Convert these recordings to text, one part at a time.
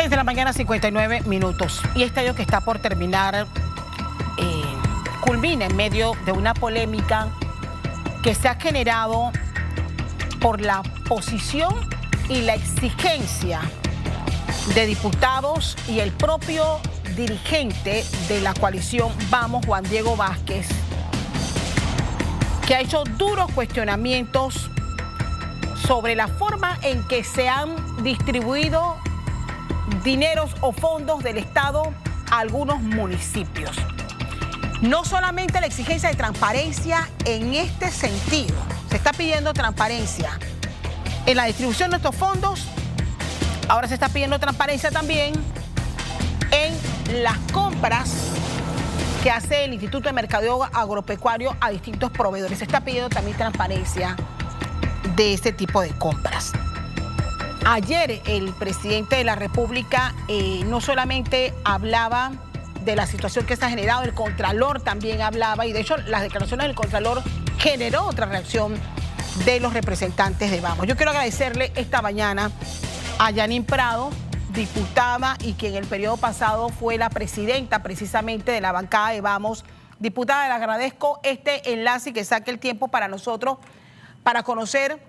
6 de la mañana, 59 minutos. Y este año que está por terminar culmina en medio de una polémica que se ha generado por la posición y la exigencia de diputados y el propio dirigente de la coalición Vamos, Juan Diego Vázquez, que ha hecho duros cuestionamientos sobre la forma en que se han distribuido dineros o fondos del Estado a algunos municipios. No solamente la exigencia de transparencia en este sentido, se está pidiendo transparencia en la distribución de estos fondos, ahora se está pidiendo transparencia también en las compras que hace el Instituto de Mercadeo Agropecuario a distintos proveedores. Se está pidiendo también transparencia de este tipo de compras. Ayer el presidente de la República no solamente hablaba de la situación que se ha generado, el Contralor también hablaba, y de hecho las declaraciones del Contralor generó otra reacción de los representantes de Vamos. Yo quiero agradecerle esta mañana a Yanin Prado, diputada y que en el periodo pasado fue la presidenta precisamente de la bancada de Vamos. Diputada, le agradezco este enlace y que saque el tiempo para nosotros para conocer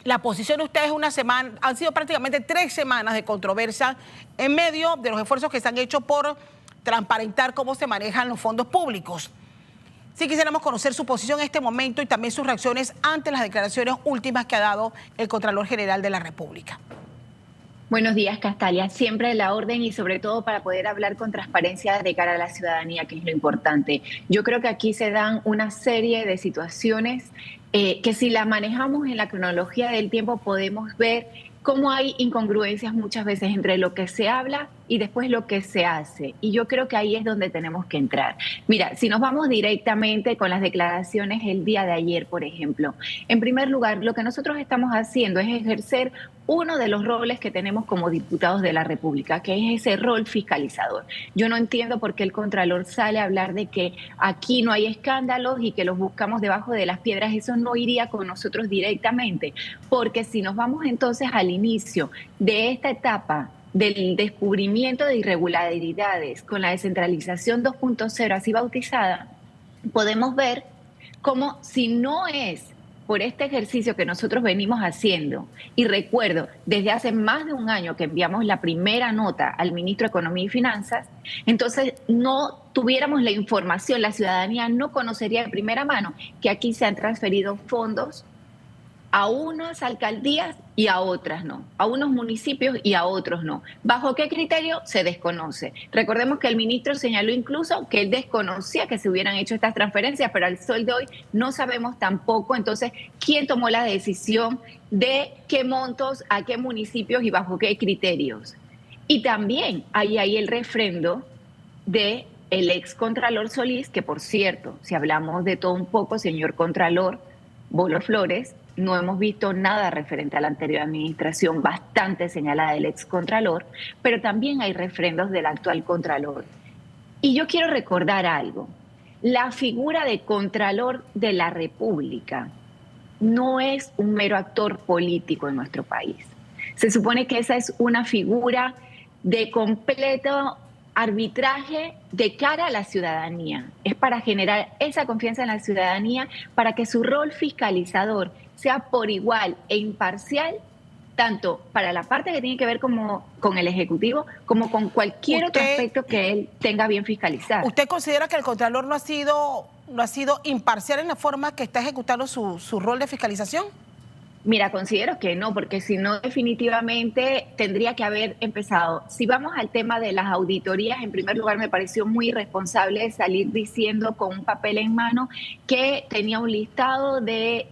la posición de ustedes. Una semana, han sido prácticamente 3 semanas de controversia en medio de los esfuerzos que se han hecho por transparentar cómo se manejan los fondos públicos. Sí quisiéramos conocer su posición en este momento y también sus reacciones ante las declaraciones últimas que ha dado el Contralor General de la República. Buenos días, Castalia. Siempre a la orden y sobre todo para poder hablar con transparencia de cara a la ciudadanía, que es lo importante. Yo creo que aquí se dan una serie de situaciones que si las manejamos en la cronología del tiempo podemos ver cómo hay incongruencias muchas veces entre lo que se habla y después lo que se hace. Y yo creo que ahí es donde tenemos que entrar. Mira, si nos vamos directamente con las declaraciones el día de ayer, por ejemplo, en primer lugar, lo que nosotros estamos haciendo es ejercer uno de los roles que tenemos como diputados de la República, que es ese rol fiscalizador. Yo no entiendo por qué el Contralor sale a hablar de que aquí no hay escándalos y que los buscamos debajo de las piedras. Eso no iría con nosotros directamente, porque si nos vamos entonces al inicio de esta etapa del descubrimiento de irregularidades con la descentralización 2.0 así bautizada, podemos ver cómo si no es por este ejercicio que nosotros venimos haciendo, y recuerdo, desde hace más de un año que enviamos la primera nota al ministro de Economía y Finanzas, entonces no tuviéramos la información, la ciudadanía no conocería de primera mano que aquí se han transferido fondos a unas alcaldías y a otras no, a unos municipios y a otros no. ¿Bajo qué criterio? Se desconoce. Recordemos que el ministro señaló incluso que él desconocía que se hubieran hecho estas transferencias, pero al sol de hoy no sabemos tampoco, entonces, quién tomó la decisión de qué montos, a qué municipios y bajo qué criterios. Y también hay ahí el refrendo del ex Contralor Solís, que por cierto, si hablamos de todo un poco, señor Contralor Bolo Flores, no hemos visto nada referente a la anterior administración, bastante señalada del ex Contralor, pero también hay refrendos del actual Contralor. Y yo quiero recordar algo. La figura de Contralor de la República no es un mero actor político en nuestro país. Se supone que esa es una figura de completo arbitraje de cara a la ciudadanía. Es para generar esa confianza en la ciudadanía, para que su rol fiscalizador sea por igual e imparcial, tanto para la parte que tiene que ver como con el Ejecutivo, como con cualquier otro aspecto que él tenga bien fiscalizar. ¿Usted considera que el Contralor no ha sido imparcial en la forma que está ejecutando su rol de fiscalización? Mira, considero que no, porque si no, definitivamente tendría que haber empezado. Si vamos al tema de las auditorías, en primer lugar me pareció muy irresponsable salir diciendo con un papel en mano que tenía un listado de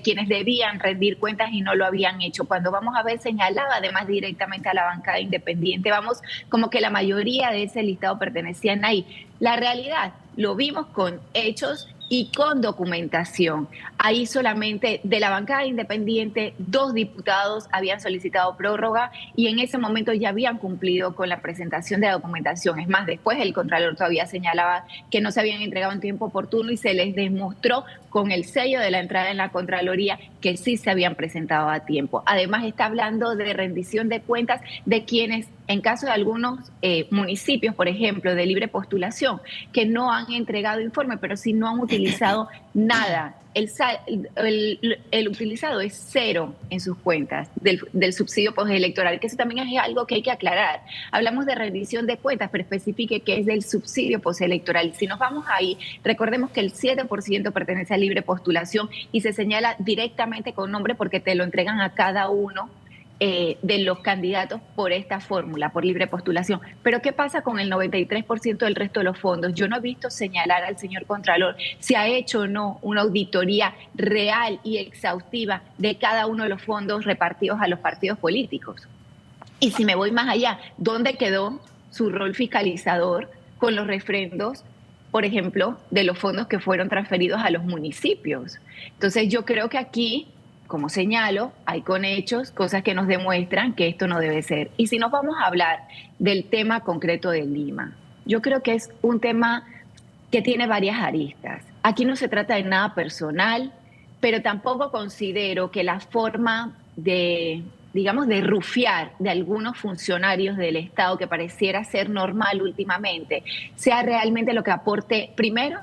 quienes debían rendir cuentas y no lo habían hecho. Cuando vamos a ver, señalaba además directamente a la bancada independiente, vamos como que la mayoría de ese listado pertenecían ahí. La realidad, lo vimos con hechos y con documentación. Ahí solamente de la bancada independiente 2 diputados habían solicitado prórroga y en ese momento ya habían cumplido con la presentación de la documentación. Es más, después el Contralor todavía señalaba que no se habían entregado en tiempo oportuno y se les demostró con el sello de la entrada en la Contraloría que sí se habían presentado a tiempo. Además, está hablando de rendición de cuentas de quienes, en caso de algunos municipios, por ejemplo, de libre postulación, que no han entregado informe, pero sí no han utilizado nada. El utilizado es 0 en sus cuentas del subsidio postelectoral, que eso también es algo que hay que aclarar. Hablamos de rendición de cuentas, pero especifique que es del subsidio postelectoral. Si nos vamos ahí, recordemos que el 7% pertenece a libre postulación y se señala directamente con nombre porque te lo entregan a cada uno de los candidatos por esta fórmula, por libre postulación. Pero ¿qué pasa con el 93% del resto de los fondos? Yo no he visto señalar al señor Contralor si ha hecho o no una auditoría real y exhaustiva de cada uno de los fondos repartidos a los partidos políticos. Y si me voy más allá, ¿dónde quedó su rol fiscalizador con los refrendos, por ejemplo, de los fondos que fueron transferidos a los municipios? Entonces yo creo que aquí, como señalo, hay con hechos cosas que nos demuestran que esto no debe ser. Y si nos vamos a hablar del tema concreto de Lima, yo creo que es un tema que tiene varias aristas. Aquí no se trata de nada personal, pero tampoco considero que la forma de, digamos, de rufiar de algunos funcionarios del Estado, que pareciera ser normal últimamente, sea realmente lo que aporte, primero,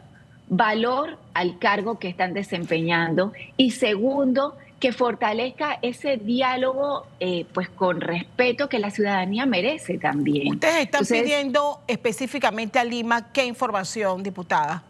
valor al cargo que están desempeñando y segundo, que fortalezca ese diálogo pues con respeto que la ciudadanía merece también. Ustedes están pidiendo específicamente a Lima qué información, diputada.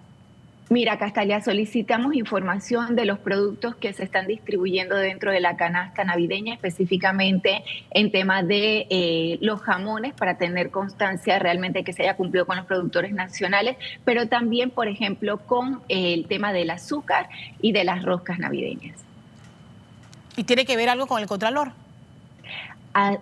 Mira, Castalia, solicitamos información de los productos que se están distribuyendo dentro de la canasta navideña, específicamente en tema de los jamones, para tener constancia realmente que se haya cumplido con los productores nacionales, pero también, por ejemplo, con el tema del azúcar y de las roscas navideñas. ¿Y tiene que ver algo con el Contralor?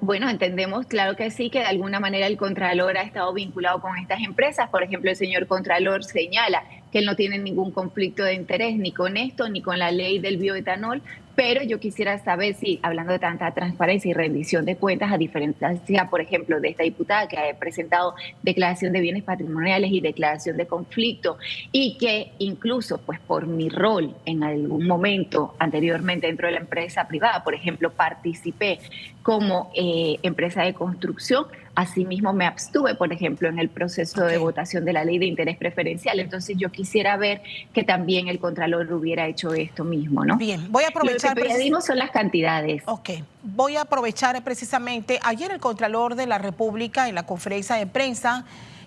Bueno, entendemos, claro que sí, que de alguna manera el Contralor ha estado vinculado con estas empresas. Por ejemplo, el señor Contralor señala que él no tiene ningún conflicto de interés ni con esto ni con la ley del bioetanol, pero yo quisiera saber si, hablando de tanta transparencia y rendición de cuentas, a diferencia, por ejemplo, de esta diputada que ha presentado declaración de bienes patrimoniales y declaración de conflicto, y que incluso, pues por mi rol en algún momento anteriormente dentro de la empresa privada, por ejemplo, participé como empresa de construcción, asimismo me abstuve, por ejemplo, en el proceso de votación de la ley de interés preferencial. Entonces yo quisiera ver que también el Contralor hubiera hecho esto mismo, ¿no? Bien, voy a aprovechar. Lo que pedimos son las cantidades. Ok, voy a aprovechar precisamente. Ayer el Contralor de la República, en la conferencia de prensa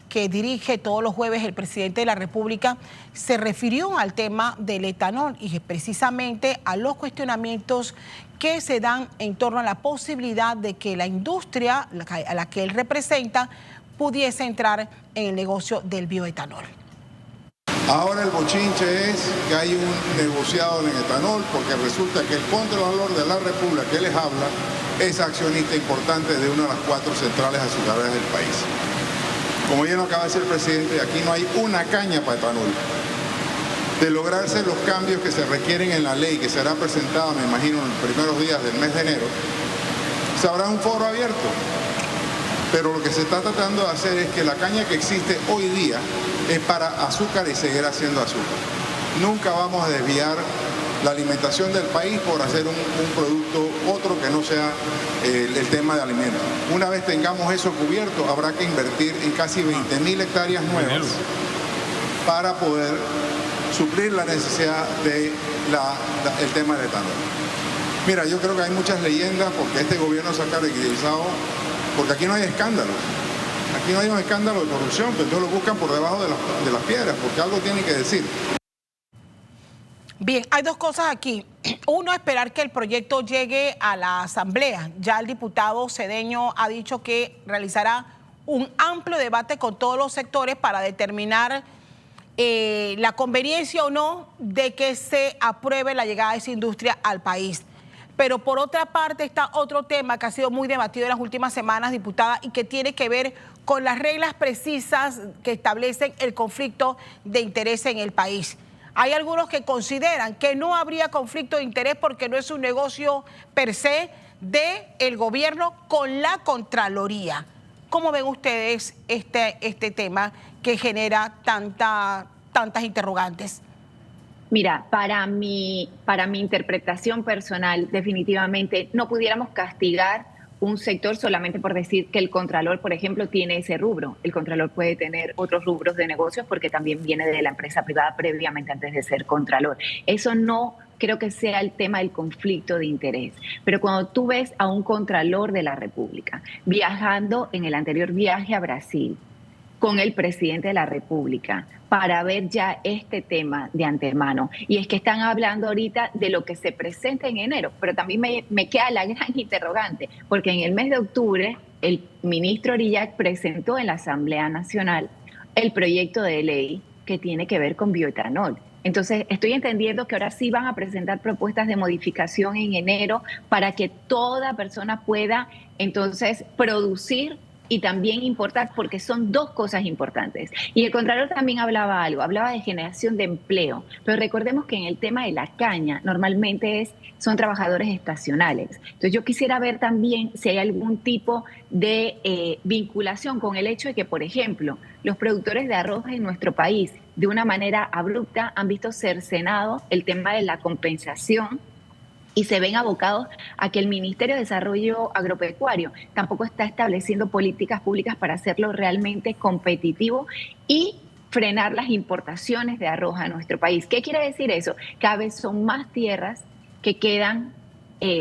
que dirige todos los jueves el presidente de la República, se refirió al tema del etanol y precisamente a los cuestionamientos que se dan en torno a la posibilidad de que la industria a la que él representa pudiese entrar en el negocio del bioetanol. Ahora el bochinche es que hay un negociado en el etanol porque resulta que el Contralor de la República que les habla es accionista importante de una de las 4 centrales azucareras del país. Como ya lo acaba de decir el presidente, aquí no hay una caña para etanol. De lograrse los cambios que se requieren en la ley, que será presentada, me imagino, en los primeros días del mes de enero, se habrá un foro abierto. Pero lo que se está tratando de hacer es que la caña que existe hoy día es para azúcar y seguirá siendo azúcar. Nunca vamos a desviar la alimentación del país por hacer un producto otro que no sea el tema de alimentos. Una vez tengamos eso cubierto, habrá que invertir en casi 20.000 hectáreas nuevas para poder suplir la necesidad del tema del etanol. Mira, yo creo que hay muchas leyendas porque este gobierno se ha caracterizado, porque aquí no hay escándalos. Aquí no hay un escándalo de corrupción, pero entonces lo buscan por debajo de las piedras, porque algo tienen que decir. Bien, hay 2 cosas aquí. Uno, esperar que el proyecto llegue a la Asamblea. Ya el diputado Cedeño ha dicho que realizará un amplio debate con todos los sectores para determinar la conveniencia o no de que se apruebe la llegada de esa industria al país. Pero por otra parte está otro tema que ha sido muy debatido en las últimas semanas, diputada, y que tiene que ver con las reglas precisas que establecen el conflicto de interés en el país. Hay algunos que consideran que no habría conflicto de interés porque no es un negocio per se del gobierno con la Contraloría. ¿Cómo ven ustedes este tema que genera tantas interrogantes? Mira, para mi interpretación personal, definitivamente no pudiéramos castigar un sector solamente por decir que el contralor, por ejemplo, tiene ese rubro. El contralor puede tener otros rubros de negocios porque también viene de la empresa privada previamente antes de ser contralor. Eso no creo que sea el tema del conflicto de interés. Pero cuando tú ves a un contralor de la República viajando en el anterior viaje a Brasil con el presidente de la República para ver ya este tema de antemano. Y es que están hablando ahorita de lo que se presenta en enero, pero también me queda la gran interrogante, porque en el mes de octubre el ministro Orillac presentó en la Asamblea Nacional el proyecto de ley que tiene que ver con bioetanol. Entonces, estoy entendiendo que ahora sí van a presentar propuestas de modificación en enero para que toda persona pueda entonces producir y también importar, porque son dos cosas importantes. Y el Contralor también hablaba de generación de empleo, pero recordemos que en el tema de la caña normalmente son trabajadores estacionales. Entonces yo quisiera ver también si hay algún tipo de vinculación con el hecho de que, por ejemplo, los productores de arroz en nuestro país de una manera abrupta han visto cercenado el tema de la compensación y se ven abocados a que el Ministerio de Desarrollo Agropecuario tampoco está estableciendo políticas públicas para hacerlo realmente competitivo y frenar las importaciones de arroz a nuestro país. ¿Qué quiere decir eso? Cada vez son más tierras que quedan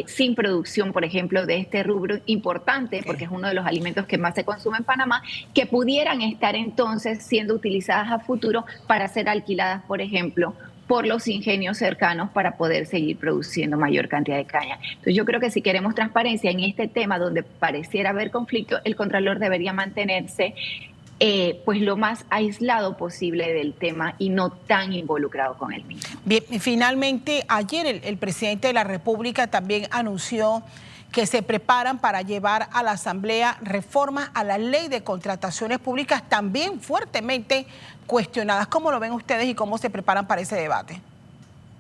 sin producción, por ejemplo, de este rubro importante, porque es uno de los alimentos que más se consume en Panamá, que pudieran estar entonces siendo utilizadas a futuro para ser alquiladas, por ejemplo, por los ingenios cercanos para poder seguir produciendo mayor cantidad de caña. Entonces yo creo que si queremos transparencia en este tema donde pareciera haber conflicto, el Contralor debería mantenerse pues lo más aislado posible del tema y no tan involucrado con él mismo. Bien, finalmente ayer el presidente de la República también anunció que se preparan para llevar a la Asamblea reformas a la ley de contrataciones públicas también fuertemente cuestionadas. ¿Cómo lo ven ustedes y cómo se preparan para ese debate?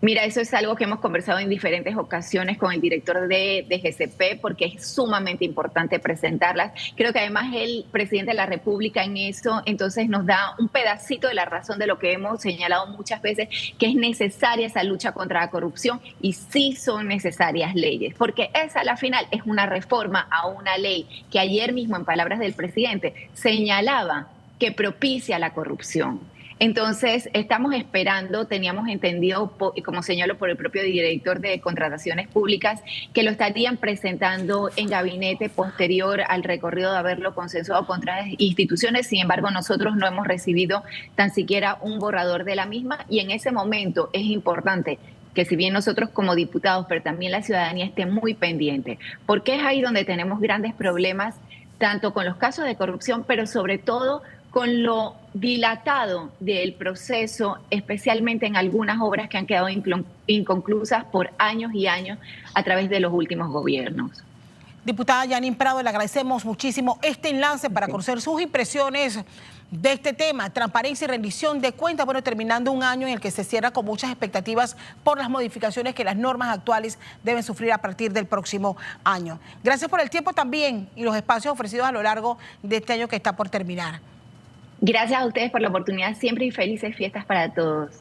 Mira, eso es algo que hemos conversado en diferentes ocasiones con el director de GCP porque es sumamente importante presentarlas. Creo que además el presidente de la República en eso entonces nos da un pedacito de la razón de lo que hemos señalado muchas veces, que es necesaria esa lucha contra la corrupción y sí son necesarias leyes, porque esa a la final es una reforma a una ley que ayer mismo, en palabras del presidente, señalaba que propicia la corrupción. Entonces, estamos esperando, teníamos entendido, como señaló por el propio director de Contrataciones Públicas, que lo estarían presentando en gabinete posterior al recorrido de haberlo consensuado con otras instituciones. Sin embargo, nosotros no hemos recibido tan siquiera un borrador de la misma y en ese momento es importante que si bien nosotros como diputados, pero también la ciudadanía esté muy pendiente, porque es ahí donde tenemos grandes problemas, tanto con los casos de corrupción, pero sobre todo con lo dilatado del proceso, especialmente en algunas obras que han quedado inconclusas por años y años a través de los últimos gobiernos. Diputada Yanin Prado, le agradecemos muchísimo este enlace para conocer sus impresiones de este tema, transparencia y rendición de cuentas, bueno, terminando un año en el que se cierra con muchas expectativas por las modificaciones que las normas actuales deben sufrir a partir del próximo año. Gracias por el tiempo también y los espacios ofrecidos a lo largo de este año que está por terminar. Gracias a ustedes por la oportunidad siempre y felices fiestas para todos.